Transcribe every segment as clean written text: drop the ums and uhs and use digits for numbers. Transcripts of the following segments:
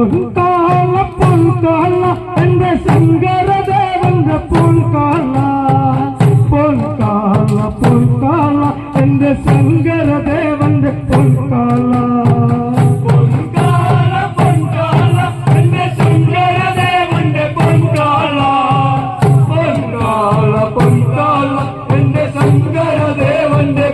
പൊൻകാല പൊൻകാല എന്റെ ശങ്കരദേവന്റെ പൊൻകാല പൊൻകാല പൊൻകാല എന്റെ ശങ്കരദേവന്റെ പൊൻകാല പൊൻകാല എന്റെ ശങ്കരദേവന്റെ പൊൻകാല പൊൻകാല പൊൻകാല എന്റെ ശങ്കരദേവന്റെ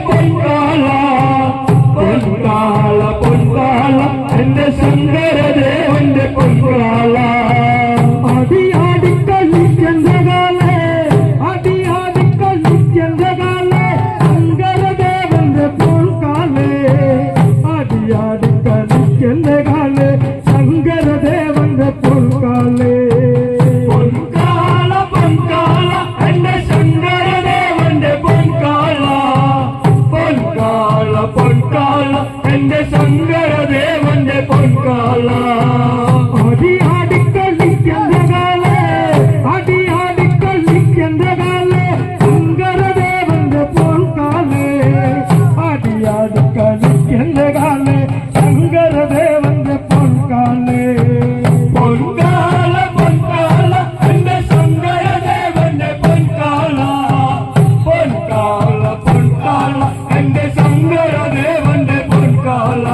പൊൻകാല പൊൻകാല പൊൻകാല എന്റെ ശങ്കരദേവന്റെ പൊൻകാല അടിയാടി കളിക്കെന്റെ കാലേ അടിയാടി കളിക്കെന്റെ കാലേ ശങ്കരദേവന്റെ പൊൻകാലേ അടിയാടി കളിക്കെന്റെ കാലേ ശങ്കരദേവന്റെ പൊൻകാലേ പൊൻകാല പൊൻകാല എന്റെ ശങ്കരദേവന്റെ പൊൻകാല പൊൻകാല പൊൻകാല എന്റെ ശങ്കരദേവന്റെ പൊൻകാല അടിയാടി കളിക്കെന്റെ കാലേ അടിയാടി കളിക്കെന്റെ കാലേ ശങ്കരദേവന്റെ പൊൻകാലേ അടിയാടി കളിക്കെന്റെ കാലേ ശങ്കരദേവന്റെ പൊൻകാലേ പൊൻകാല പൊൻകാല എന്റെ ശങ്കരദേവന്റെ പൊൻകാല പൊൻകാല പൊൻകാല എന്റെ ശങ്കരദേവന്റെ പൊൻകാല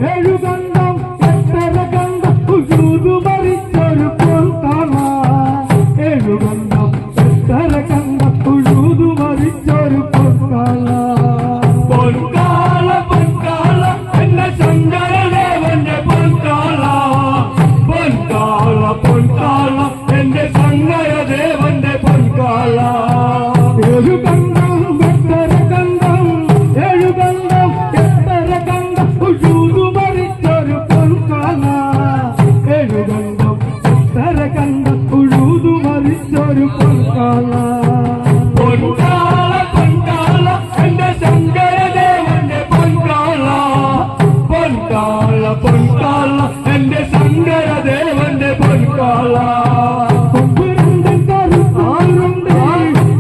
എഴുകണ്ടം എത്ര കണ്ടം ഉഴുതു മരിച്ചൊരു പൊൻകാല എഴുകണ്ടം എത്ര കണ്ടം ഉഴുതു മരിച്ചൊരു പൊൻകാല പൊൻകാല പൊൻകാല എന്റെ ശങ്കരദേവന്റെ പൊൻകാല പൊൻകാല പൊൻകാല എന്റെ ശങ്കരദേവന്റെ പൊൻകാല എഴുകണ്ടം എത്ര കണ്ടം എഴുകണ്ടം എത്ര കണ്ടം ഉഴുതു മരിച്ചൊരു പൊൻകാല എഴുകണ്ടം എത്ര കണ്ടം ഉഴുതു മരിച്ചൊരു പൊൻകാല പൊൻകാല പൊൻകാല എന്റെ ശങ്കരദേവന്റെ പൊൻകാല പൊൻകാല പൊൻകാല എന്റെ ശങ്കരദേവന്റെ പൊൻകാല കൊമ്പ് രണ്ടും കറുത്താറുണ്ട്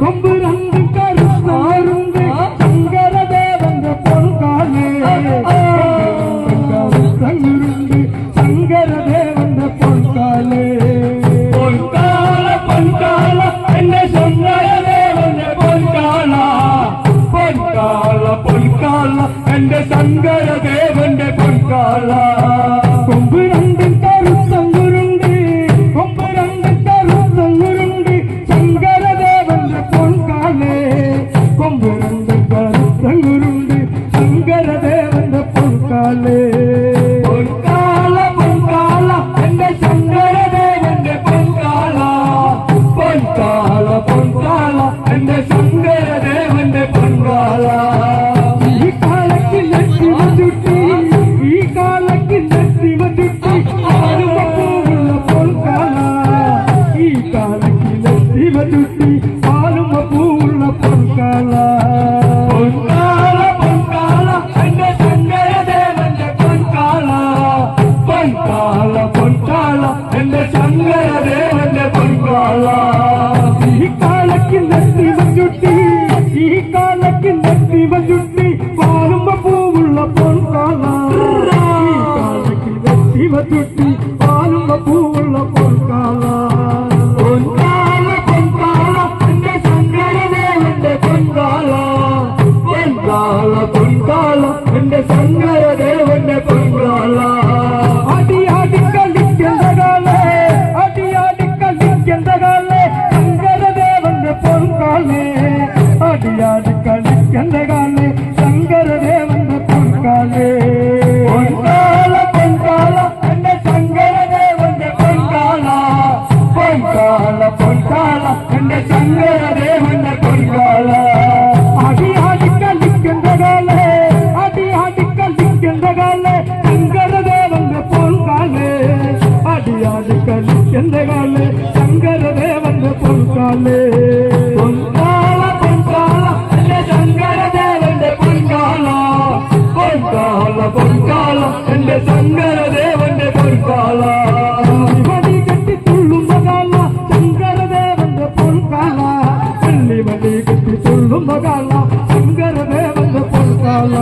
കൊമ്പ് രണ്ടും കറുത്താറുണ്ട് ശങ്കരദേവന്റെ പൊൻകാലേ കറുത്തങ്ങുരുണ്ട് ശങ്കരദേവന്റെ പൊൻകാലേ പൊൻകാല പൊൻകാല എന്റെ ശങ്കരദേവന്റെ പൊൻകാല പൊൻകാല പൊൻകാല എന്റെ ശങ്കരദേവന്റെ പൊൻകാല കൊമ്പ് രണ്ടും കറുത്തങ്ങുരുണ്ട് കൊമ്പ് രണ്ടും കറുത്തങ്ങുരുണ്ട് ശങ്കരദേവന്റെ പൊൻകാലേ കൊമ്പ് രണ്ടും കറുത്തങ്ങുരുണ്ട് ശങ്കരദേവന്റെ പൊൻകാലേ പൊൻകാല പൊൻകാല എന്റെ ശങ്കരദേവന്റെ പൊൻകാല പൊൻകാല പൊൻകാല എന്റെ ശങ്കരദേവന്റെ പൊൻകാല ഈ കാലത്തിൽ നെറ്റിമ ചുട്ടി ഈ കാലത്തിൽ നെറ്റിമ ചുട്ടി ആലുമപ്പൂവുള്ള പൊൻകാല ഈ കാലത്തിൽ നെറ്റിമ ചുട്ടി ആലുമപ്പൂവുള്ള പൊൻകാല പൊൻകാല പൊൻകാല എന്റെ ശങ്കരദേവന്റെ പൊൻകാല പൊൻകാല പൊൻകാല എന്റെ ശങ്കരദേവന്റെ പൊൻകാല ഈ കാലത്തിൽ നെറ്റിമ ചുട്ടി ഈ കാലത്തിൽ നെറ്റിമ ചുട്ടി പാലുമ്പ പൂവുള്ള പൊൻകാല ഈ കാലത്തിൽ നെറ്റിമ ചുട്ടി പാലുമ്പ പൂവുള്ള പൊൻകാല പൊൻകാല പൊൻകാല എന്റെ ശങ്കരദേവന്റെ പൊൻകാല പൊൻകാല പൊൻകാല എന്റെ ശങ്കരദേവന്റെ പൊൻകാല അടിയാടി കളിക്കെന്റെ കാലേ അടിയാടി കളിക്കെന്റെ കാലേ ശങ്കരദേവന്റെ പൊൻകാലേ അടിയാടി കളിക്കെന്റെ കാലേ ശങ്കരദേവന്റെ പൊൻകാലേ പൊൻകാല പൊൻകാല എന്റെ ശങ്കരദേവന്റെ പൊൻകാല പൊൻകാല പൊൻകാല എന്റെ ശങ്കരദേവന്റെ പൊൻകാല അടിയാടി കളിക്കെന്റെ കാലേ അടിയാടി കളിക്കെന്റെ കാലേ ശങ്കരദേവന്റെ പൊൻകാലേ അടിയാടി കളിക്കെന്റെ കാലേ ശങ്കരദേവന്റെ പൊൻകാലേ പൊൻകാല പൊൻകാല തുള്ളും മകാള ശങ്കരദേവന്റെ പൊൻകാല